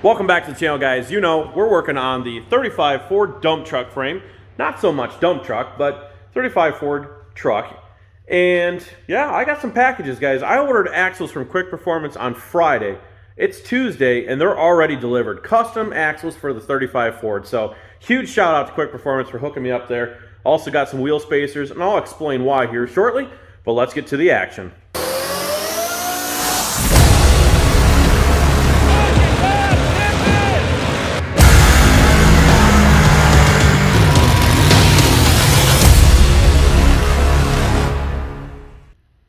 Welcome back to the channel, guys. You know, we're working on the 35 Ford dump truck frame. Not so much dump truck, but 35 Ford truck. And yeah, I got some packages, guys. I ordered axles from Quick Performance on Friday. It's Tuesday, and they're already delivered. Custom axles for the 35 Ford. So huge shout out to Quick Performance for hooking me up there. Also got some wheel spacers, and I'll explain why here shortly. But let's get to the action.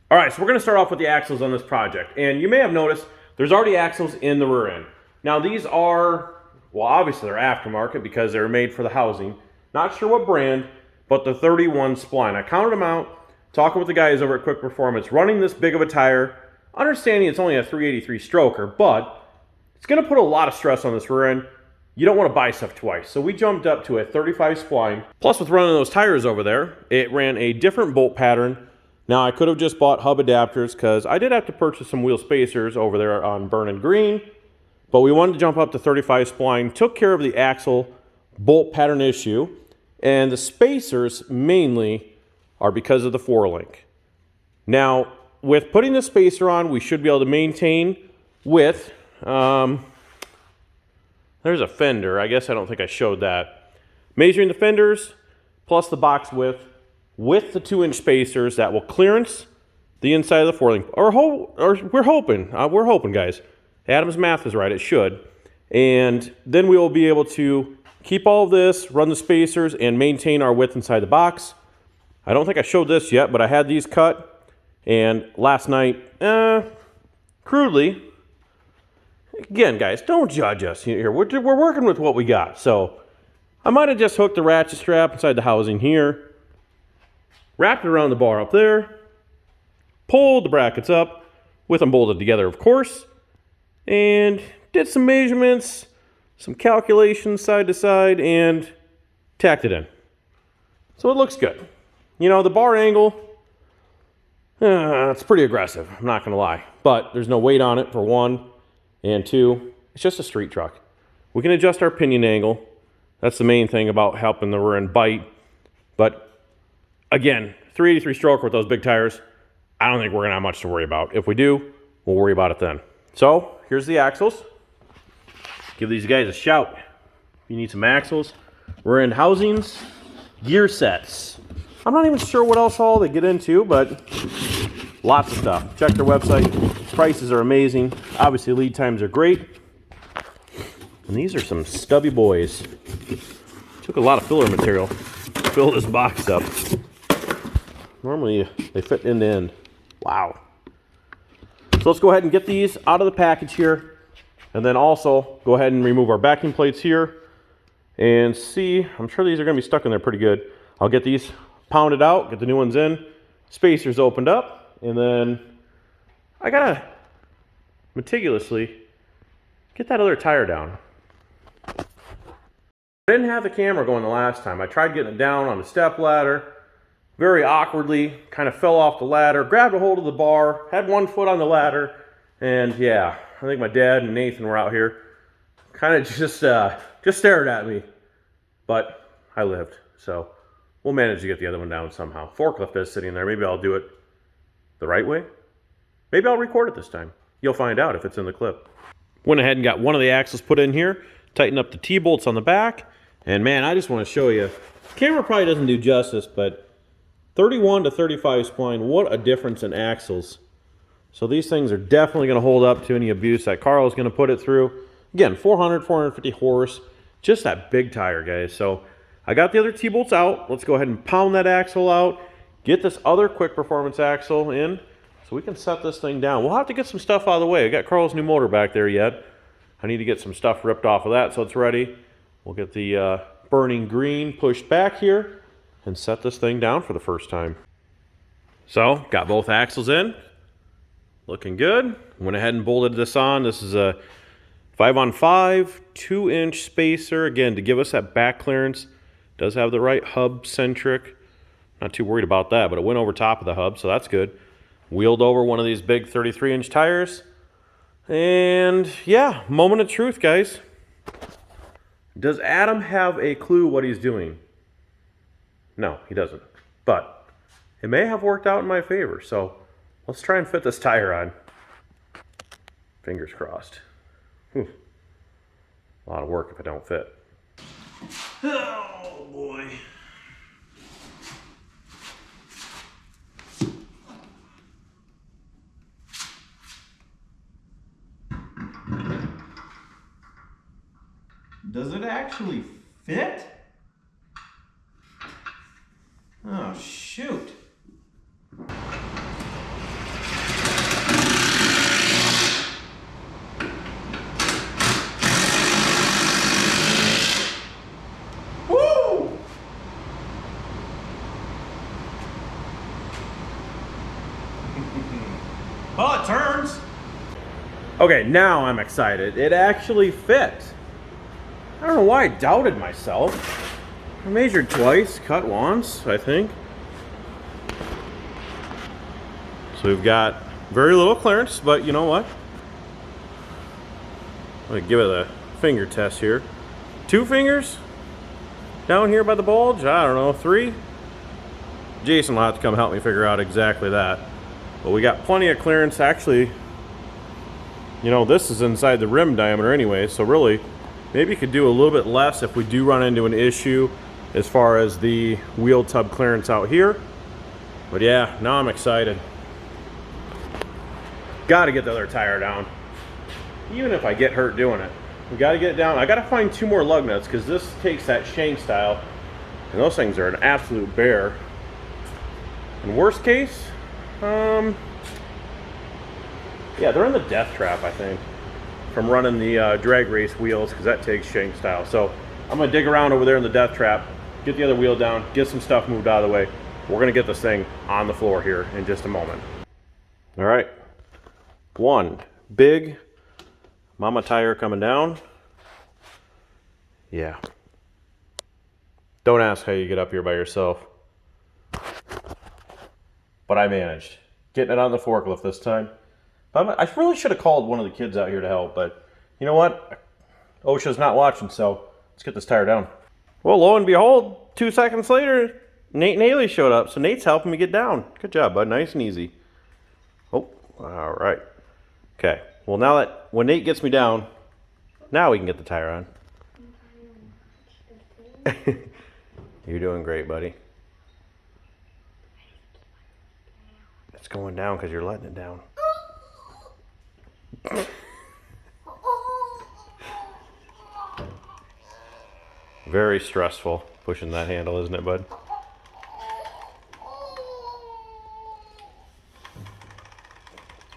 All right, so we're going to start off with the axles on this project. And you may have noticed there's already axles in the rear end. Now these are, well, obviously they're aftermarket because they're made for the housing. Not sure what brand, but the 31 spline. I counted them out, talking with the guys over at Quick Performance, running this big of a tire, understanding it's only a 383 stroker, but it's going to put a lot of stress on this rear end. You don't want to buy stuff twice. So we jumped up to a 35 spline. Plus with running those tires over there, it ran a different bolt pattern. Now, I could have just bought hub adapters because I did have to purchase some wheel spacers over there on Burn and Green, but we wanted to jump up to 35 spline, took care of the axle bolt pattern issue, and the spacers mainly are because of the 4-link. Now, with putting the spacer on, we should be able to maintain width. There's a fender. I guess I don't think I showed that. Measuring the fenders plus the box width, with the 2-inch spacers that will clearance the inside of the 4-link. Or we're hoping, guys. Adam's math is right, it should. And then we will be able to keep all of this, run the spacers, and maintain our width inside the box. I don't think I showed this yet, but I had these cut. And last night, crudely, again, guys, don't judge us here. We're working with what we got. So I might have just hooked the ratchet strap inside the housing here, wrapped it around the bar up there, pulled the brackets up, with them bolted together, of course, and did some measurements, some calculations side to side, and tacked it in. So it looks good. You know, the bar angle, it's pretty aggressive, I'm not going to lie. But there's no weight on it, for one, and two, it's just a street truck. We can adjust our pinion angle. That's the main thing about helping the rear end bite. But again, 383 stroker with those big tires, I don't think we're going to have much to worry about. If we do, we'll worry about it then. So, here's the axles. Give these guys a shout. If you need some axles, rear end housings, gear sets. I'm not even sure what else all they get into, but lots of stuff. Check their website. Prices are amazing. Obviously, lead times are great. And these are some stubby boys. Took a lot of filler material to fill this box up. Normally, they fit end to end. Wow. So let's go ahead and get these out of the package here. And then also, go ahead and remove our backing plates here. And see, I'm sure these are going to be stuck in there pretty good. I'll get these pounded out, get the new ones in. Spacers opened up. And then, I got to meticulously get that other tire down. I didn't have the camera going the last time. I tried getting it down on the step ladder. Very awkwardly, kind of fell off the ladder, grabbed a hold of the bar, had one foot on the ladder, and yeah, I think my dad and Nathan were out here, kind of just stared at me, but I lived, so we'll manage to get the other one down somehow. Forklift is sitting there. Maybe I'll do it the right way. Maybe I'll record it this time. You'll find out if it's in the clip. Went ahead and got one of the axles put in here, tightened up the T-bolts on the back, and man, I just want to show you. The camera probably doesn't do justice, but 31 to 35 spline, what a difference in axles. So these things are definitely going to hold up to any abuse that Carl is going to put it through. Again, 450 horse, just that big tire, guys. So I got the other T-bolts out. Let's go ahead and pound that axle out, get this other Quick Performance axle in so we can set this thing down. We'll have to get some stuff out of the way. I got Carl's new motor back there yet. I need to get some stuff ripped off of that so it's ready. We'll get the burning green pushed back here and set this thing down for the first time. So, got both axles in. Looking good. Went ahead and bolted this on. This is a 5-on-5, 2-inch spacer. Again, to give us that back clearance. Does have the right hub centric. Not too worried about that, but it went over top of the hub, so that's good. Wheeled over one of these big 33-inch tires. And yeah, moment of truth, guys. Does Adam have a clue what he's doing? No, he doesn't. But it may have worked out in my favor, so let's try and fit this tire on. Fingers crossed. Whew. A lot of work if it don't fit. Oh boy. Does it actually fit? Oh, shoot. Woo! Well, it turns. Okay, now I'm excited. It actually fit. I don't know why I doubted myself. I measured twice, cut once, I think. So we've got very little clearance, but you know what? I'm gonna give it a finger test here. 2 fingers down here by the bulge, I don't know, 3. Jason will have to come help me figure out exactly that. But we got plenty of clearance. Actually, you know, this is inside the rim diameter anyway, so really, maybe you could do a little bit less if we do run into an issue as far as the wheel tub clearance out here. But yeah, now I'm excited. Got to get the other tire down. Even if I get hurt doing it, we got to get it down. I got to find 2 more lug nuts because this takes that shank style, and those things are an absolute bear. In worst case, yeah, they're in the death trap, I think, from running the drag race wheels, because that takes shank style. So I'm gonna dig around over there in the death trap, get the other wheel down, get some stuff moved out of the way. We're gonna get this thing on the floor here in just a moment. All right, 1 big mama tire coming down. Yeah. Don't ask how you get up here by yourself. But I managed. Getting it on the forklift this time. I really should have called one of the kids out here to help, but you know what? OSHA's not watching, so let's get this tire down. Well, lo and behold, 2 seconds later, Nate and Haley showed up, so Nate's helping me get down. Good job, bud. Nice and easy. Oh, all right. Okay. Well, now that when Nate gets me down, now we can get the tire on. You're doing great, buddy. It's going down because you're letting it down. Very stressful pushing that handle, isn't it, bud?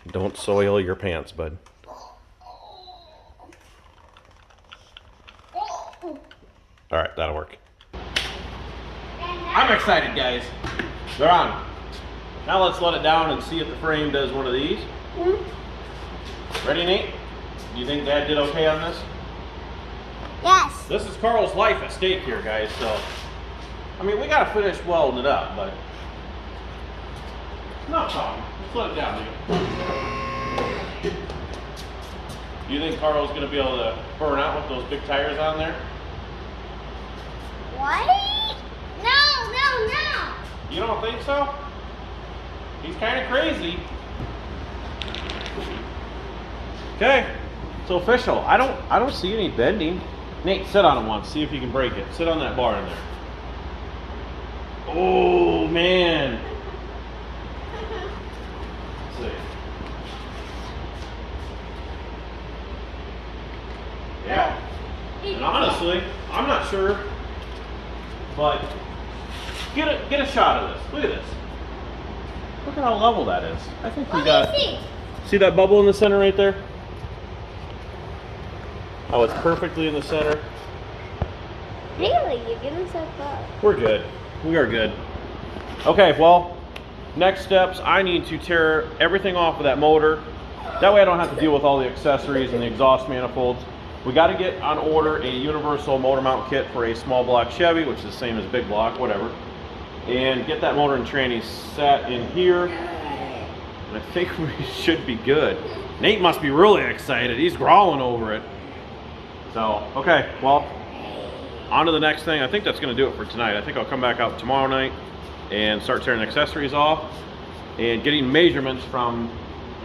Don't soil your pants, bud. All right, that'll work. I'm excited, guys. They're on. Now let's let it down and see if the frame does one of these. Ready, Nate? Do you think Dad did okay on this? Yes. This is Carl's life at stake here, guys, so... I mean, we gotta finish welding it up, but... No problem. Let's let it down, dude. Do you think Carl's gonna be able to burn out with those big tires on there? What? No. You don't think so? He's kind of crazy. Okay, it's official. I don't see any bending. Nate, sit on it once. See if you can break it. Sit on that bar in there. Oh man. Let's see. Yeah. And honestly, I'm not sure, but get a shot of this. Look at this. Look at how level that is. I think we got. See that bubble in the center right there? Oh, it's perfectly in the center. Really? You're getting so close. We're good. We are good. Okay, well, next steps, I need to tear everything off of that motor. That way I don't have to deal with all the accessories and the exhaust manifolds. We got to get on order a universal motor mount kit for a small block Chevy, which is the same as big block, whatever. And get that motor and tranny set in here. And I think we should be good. Nate must be really excited. He's growling over it. So, okay, well, on to the next thing. I think that's going to do it for tonight. I think I'll come back out tomorrow night and start tearing accessories off and getting measurements from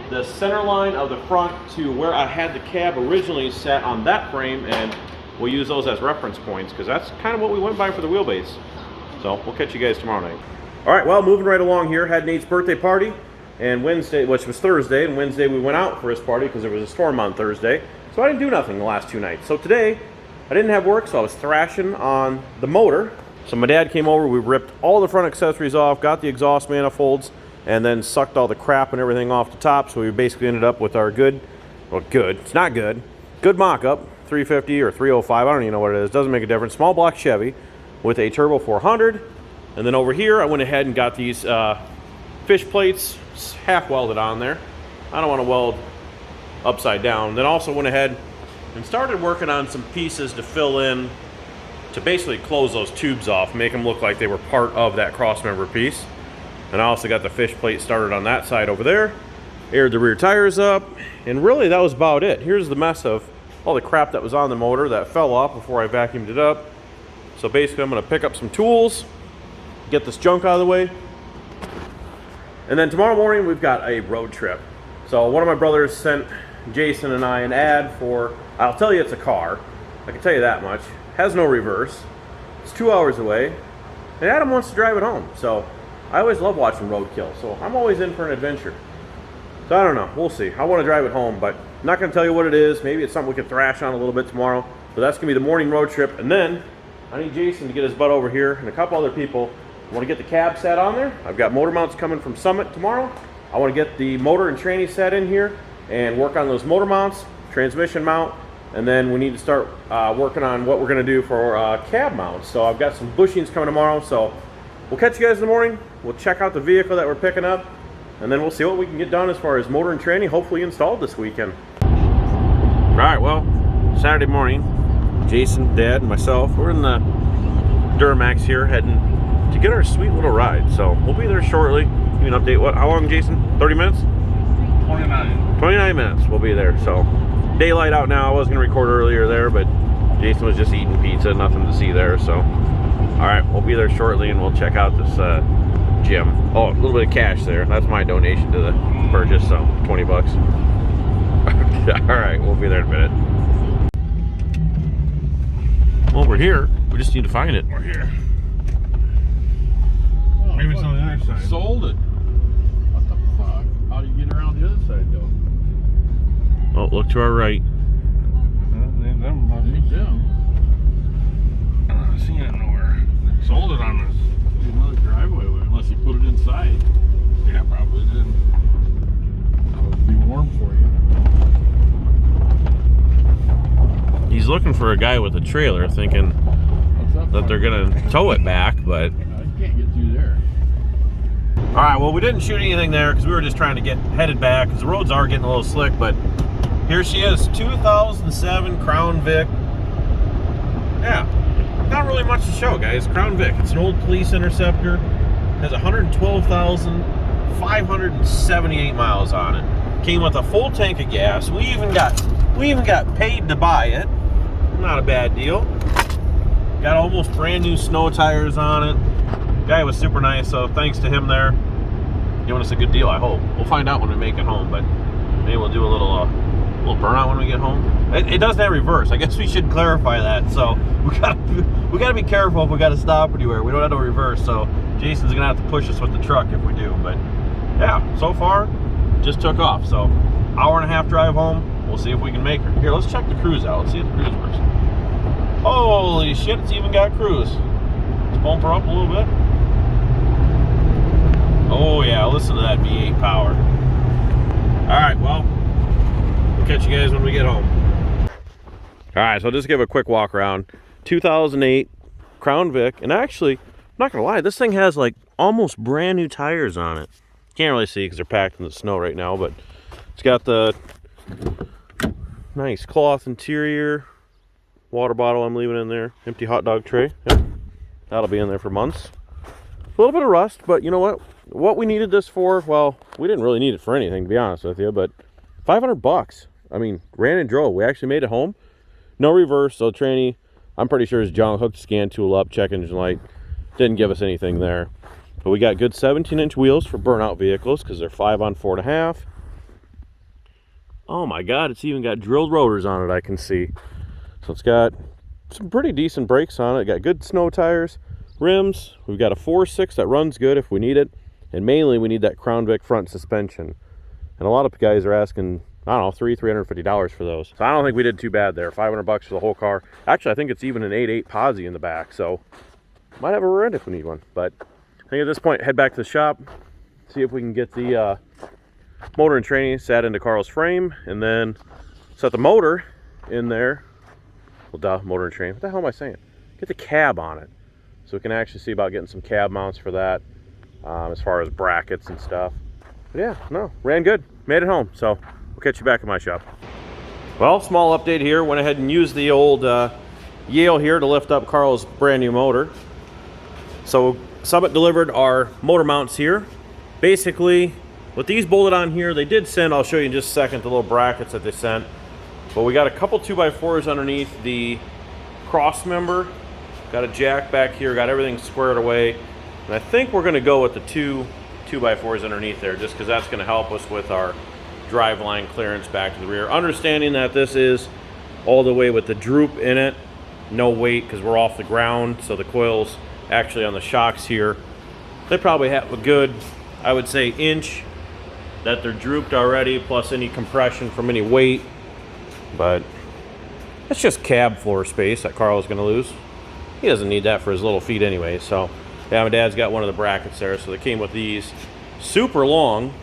the center line of the front to where I had the cab originally set on that frame, and we'll use those as reference points because that's kind of what we went by for the wheelbase. So we'll catch you guys tomorrow night. All right, well, moving right along here, had Nate's birthday party, and Wednesday, which was Thursday, and Wednesday we went out for his party because there was a storm on Thursday, so I didn't do nothing the last 2 nights. So today, I didn't have work, so I was thrashing on the motor. So my dad came over, we ripped all the front accessories off, got the exhaust manifolds, and then sucked all the crap and everything off the top, so we basically ended up with our good, it's not good, good mock-up, 350 or 305, I don't even know what it is, doesn't make a difference, small block Chevy with a turbo 400, and then over here I went ahead and got these fish plates half welded on there. I don't want to weld upside down. Then also went ahead and started working on some pieces to fill in to basically close those tubes off, make them look like they were part of that crossmember piece. And I also got the fish plate started on that side over there, aired the rear tires up, and really that was about it. Here's the mess of all the crap that was on the motor that fell off before I vacuumed it up. So basically I'm going to pick up some tools, get this junk out of the way, and then tomorrow morning we've got a road trip. So one of my brothers sent Jason and I an ad for, I'll tell you it's a car, I can tell you that much, has no reverse, it's 2 hours away, and Adam wants to drive it home. So I always love watching roadkill, so I'm always in for an adventure. So I don't know, we'll see. I want to drive it home, but I'm not going to tell you what it is. Maybe it's something we can thrash on a little bit tomorrow, but that's going to be the morning road trip. And then I need Jason to get his butt over here and a couple other people. I want to get the cab set on there. I've got motor mounts coming from Summit tomorrow. I want to get the motor and tranny set in here and work on those motor mounts, transmission mount, and then we need to start working on what we're going to do for cab mounts. So I've got some bushings coming tomorrow, so we'll catch you guys in the morning. We'll check out the vehicle that we're picking up, and then we'll see what we can get done as far as motor and tranny, hopefully installed this weekend. All right, well, Saturday morning, Jason, Dad, and myself, we're in the Duramax here heading to get our sweet little ride. So we'll be there shortly. Give me an update. How long, Jason? 30 minutes? 29. 29 minutes we'll be there. So daylight out now. I was going to record earlier there, but Jason was just eating pizza, nothing to see there. So all right, we'll be there shortly, and we'll check out this gym. Oh, a little bit of cash there. That's my donation to the purchase, so 20 bucks. All right, we'll be there in a minute. Well, we're here. We just need to find it. We're here. Oh, maybe it's on the other side. Sold it. What the fuck? How do you get around the other side though? Oh, look to our right. Me too. I'm not seeing it nowhere. Sold it on us. There's another driveway way, unless you put it inside. Yeah, probably did. That would be warm for you. He's looking for a guy with a trailer, thinking What's up? that they're gonna tow it back, but I can't get through there. all right. Well, we didn't shoot anything there because we were just trying to get headed back because the roads are getting a little slick. But here she is, 2007 Crown Vic. Yeah, not really much to show, guys. Crown Vic. It's an old police interceptor. Has 112,578 miles on it. Came with a full tank of gas. We even got paid to buy it. Not a bad deal. Got almost brand new snow tires on it. Guy was super nice, so thanks to him there. Giving us a good deal, I hope. We'll find out when we make it home, but maybe we'll do a little burnout when we get home. It doesn't have reverse. I guess we should clarify that. So we gotta be careful if we gotta stop anywhere. We don't have to reverse, so Jason's gonna have to push us with the truck if we do. But yeah, so far just took off. So hour-and-a-half drive home. We'll see if we can make her. Here, let's check the cruise out. Let's see if the cruise works. Holy shit, it's even got cruise. Let's bump her up a little bit. Oh yeah, listen to that V8 power. All right, well, we'll catch you guys when we get home. All right, so I'll just give a quick walk around. 2008 Crown Vic, and actually, I'm not gonna lie, this thing has like almost brand new tires on it. Can't really see because they're packed in the snow right now, but it's got the nice cloth interior, water bottle I'm leaving in there, empty hot dog tray. Yep. That'll be in there for months. A little bit of rust, but you know what? What we needed this for, well, we didn't really need it for anything, to be honest with you, but $500. I mean, ran and drove. We actually made it home. No reverse, so tranny, I'm pretty sure his junk hooked the scan tool up, check engine light. Didn't give us anything there. But we got good 17-inch wheels for burnout vehicles because they're 5 on 4.5. Oh my God, it's even got drilled rotors on it, I can see. So it's got some pretty decent brakes on it. Got good snow tires, rims. We've got a 4.6 that runs good if we need it. And mainly we need that Crown Vic front suspension. And a lot of guys are asking, I don't know, $350 for those. So I don't think we did too bad there. $500 for the whole car. Actually, I think it's even an 8.8 posi in the back. So might have a rear end if we need one. But I think at this point, head back to the shop, see if we can get the motor and tranny sat into Carl's frame, and then set the motor in there. Well, duh, motor and tranny. What the hell am I saying? Get the cab on it. So we can actually see about getting some cab mounts for that, as far as brackets and stuff. But yeah, no, ran good. Made it home. So we'll catch you back in my shop. Well, small update here. Went ahead and used the old Yale here to lift up Carl's brand new motor. So Summit delivered our motor mounts here. Basically, with these bolted on here, they did send, I'll show you in just a second, the little brackets that they sent. But we got a couple 2x4s underneath the cross member. Got a jack back here, got everything squared away. And I think we're gonna go with the two 2x4s underneath there, just because that's gonna help us with our drive line clearance back to the rear. Understanding that this is all the way with the droop in it, no weight because we're off the ground, so the coils actually on the shocks here, they probably have a good, I would say, inch that they're drooped already, plus any compression from any weight. But it's just cab floor space that Carl is going to lose. He doesn't need that for his little feet anyway. So yeah, my dad's got one of the brackets there, so they came with these. Super long.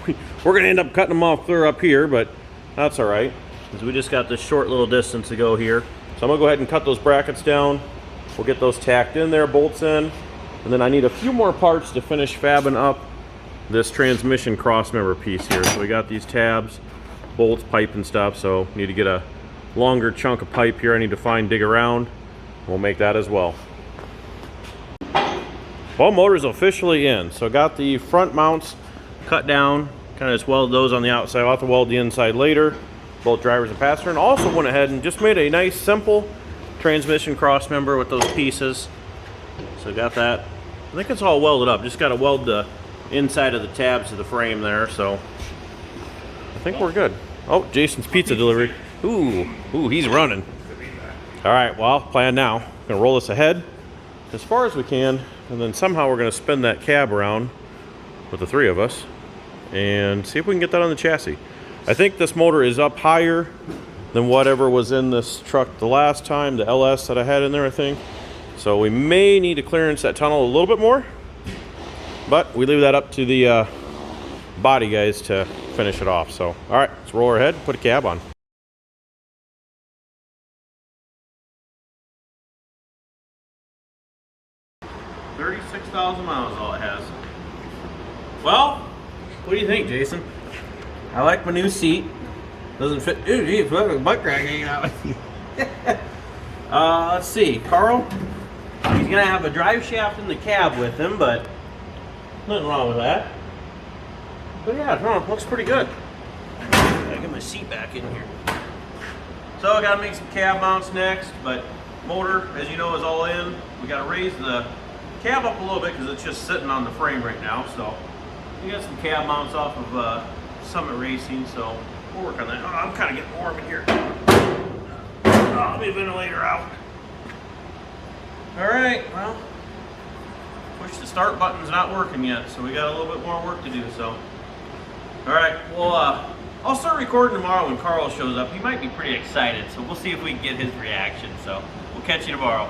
We're going to end up cutting them off clear up here, but that's all right, because we just got this short little distance to go here. So I'm going to go ahead and cut those brackets down. We'll get those tacked in there, bolts in, and then I need a few more parts to finish fabbing up this transmission cross member piece here. So we got these tabs, bolts, pipe and stuff, so need to get a longer chunk of pipe here I need to find, dig around. We'll make that as well. Well, motor's officially in. So got the front mounts cut down, kind of just weld those on the outside. I'll have to weld the inside later, both drivers and passenger. And also went ahead and just made a nice simple transmission cross member with those pieces. So got that. I think it's all welded up. Just got to weld the inside of the tabs to the frame there. So I think we're good. Oh, Jason's pizza delivery. Ooh, he's running. All right, well, plan now. Gonna roll this ahead as far as we can, and then somehow we're gonna spin that cab around with the three of us and see if we can get that on the chassis. I think this motor is up higher than whatever was in this truck the last time, the LS that I had in there, I think. So we may need to clearance that tunnel a little bit more, but we leave that up to the body guys to finish it off. So, all right, let's roll our head, put a cab on. 36,000 miles all it has. Well, what do you think, Jason? I like my new seat. Doesn't fit. Ooh, geez, look at the butt crack hanging out. Let's see. Carl, he's gonna have a drive shaft in the cab with him, but nothing wrong with that. But yeah, no, it looks pretty good. Gotta get my seat back in here. So I gotta make some cab mounts next, but motor, as you know, is all in. We gotta raise the cab up a little bit because it's just sitting on the frame right now. So we got some cab mounts off of Summit Racing, so we'll work on that. Oh, I'm kind of getting warm in here. Oh, let me ventilator out. All right, well, push the start button's not working yet, so we got a little bit more work to do. So, all right, well, I'll start recording tomorrow when Carl shows up. He might be pretty excited, so we'll see if we can get his reaction. So we'll catch you tomorrow.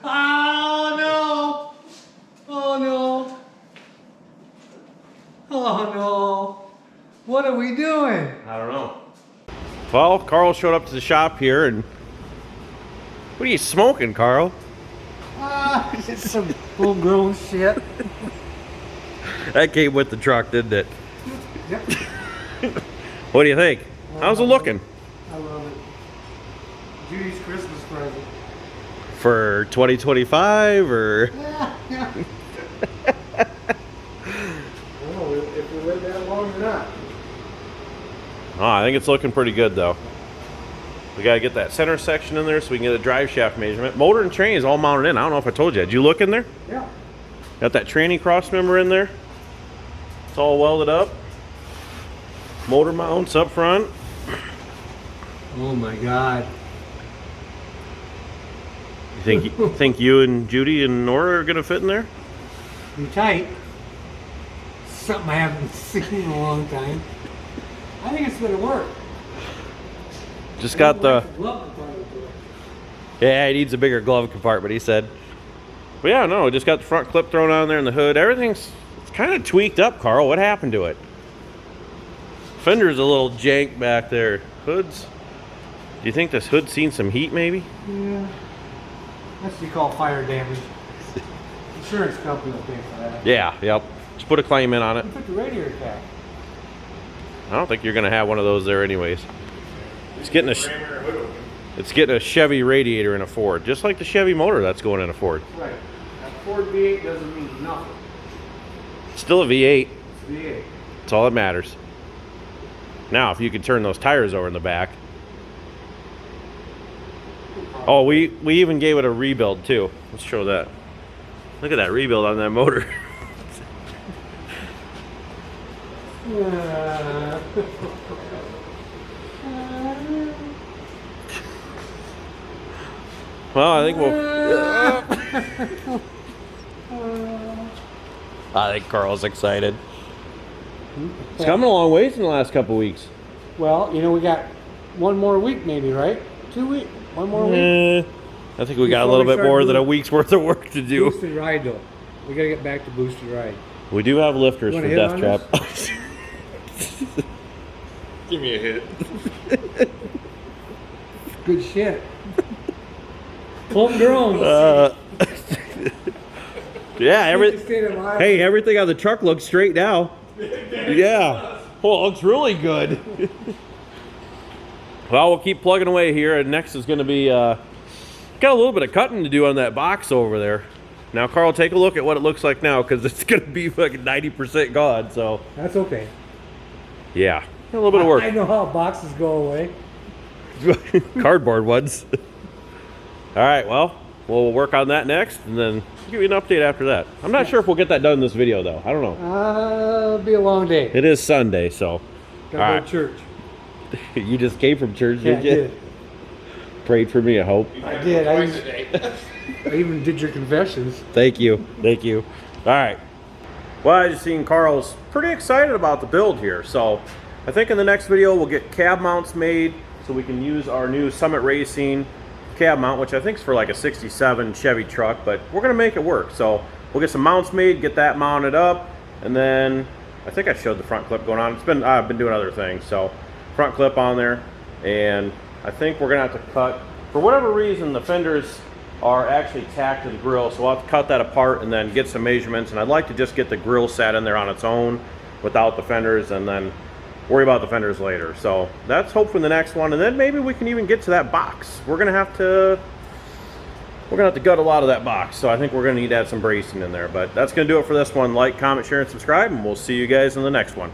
Oh no! Oh no! Oh no! What are we doing? I don't know. Well, Carl showed up to the shop here, and what are you smoking, Carl? It's some full-grown shit. That came with the truck, didn't it? Yep. What do you think? How's it looking? I love it. Judy's Christmas present. For 2025 or? Yeah. Oh, I think it's looking pretty good though. We got to get that center section in there so we can get a drive shaft measurement. Motor and train is all mounted in. I don't know if I told you. Did you look in there? Yeah. Got that tranny cross member in there. It's all welded up. Motor mounts up front. Oh my God. You think you and Judy and Nora are gonna fit in there? You tight. Something I haven't seen in a long time. I think it's gonna work. Just got the. Glove compartment to it. Yeah, he needs a bigger glove compartment, he said. But yeah, no, just got the front clip thrown on there in the hood. Everything's kind of tweaked up, Carl. What happened to it? Fender's a little jank back there. Hoods. Do you think this hood's seen some heat maybe? Yeah. That's what you call fire damage. Insurance company will pay for that. Yeah, yep. Just put a claim in on it. You put the radiator cap. I don't think you're gonna have one of those there anyways. It's getting a Chevy radiator in a Ford, just like the Chevy motor that's going in a Ford. Right. That Ford V8 doesn't mean nothing. Still a V8. It's V8. That's all that matters. Now, if you can turn those tires over in the back. Oh, we even gave it a rebuild too. Let's show that. Look at that rebuild on that motor. Well, I think I think Carl's excited. It's coming a long ways in the last couple weeks. Well, you know, we got one more week maybe, right? 2 weeks. One more week. I think we got a Before little we bit start more than a moving. week's worth of work to do. Boosted ride though. We gotta get back to boosted ride. We do have lifters You for wanna hit Death on Trap. Give me a hit. Good shit. Homegrown. Yeah, Hey. hey, everything on the truck looks straight now. Yeah. Oh, it looks really good. Well, we'll keep plugging away here, and next is going to be, got a little bit of cutting to do on that box over there. Now, Carl, take a look at what it looks like now, because it's going to be fucking 90% gone, so. That's okay. Yeah, a little bit of work. I know how boxes go away. Cardboard ones. All right, well, we'll work on that next, and then give you an update after that. I'm not sure if we'll get that done in this video, though. I don't know. It'll be a long day. It is Sunday, so. Gotta All go right. to church. You just came from church, Yeah, I did you? did. Prayed for me, I hope. I did. I even did your confessions. Thank you. Thank you. All right. Well, I just seen Carl's pretty excited about the build here. So I think in the next video, we'll get cab mounts made so we can use our new Summit Racing cab mount, which I think is for like a 67 Chevy truck, but we're going to make it work. So we'll get some mounts made, get that mounted up, and then I think I showed the front clip going on. I've been doing other things. So front clip on there, and I think we're going to have to cut, for whatever reason, the fenders are actually tacked to the grill, so we'll have to cut that apart and then get some measurements, and I'd like to just get the grill set in there on its own without the fenders and then worry about the fenders later. So that's hopefully the next one, and then maybe we can even get to that box. We're gonna have to gut a lot of that box, so I think we're gonna need to add some bracing in there. But that's gonna do it for this one. Like, comment, share, and subscribe, and we'll see you guys in the next one.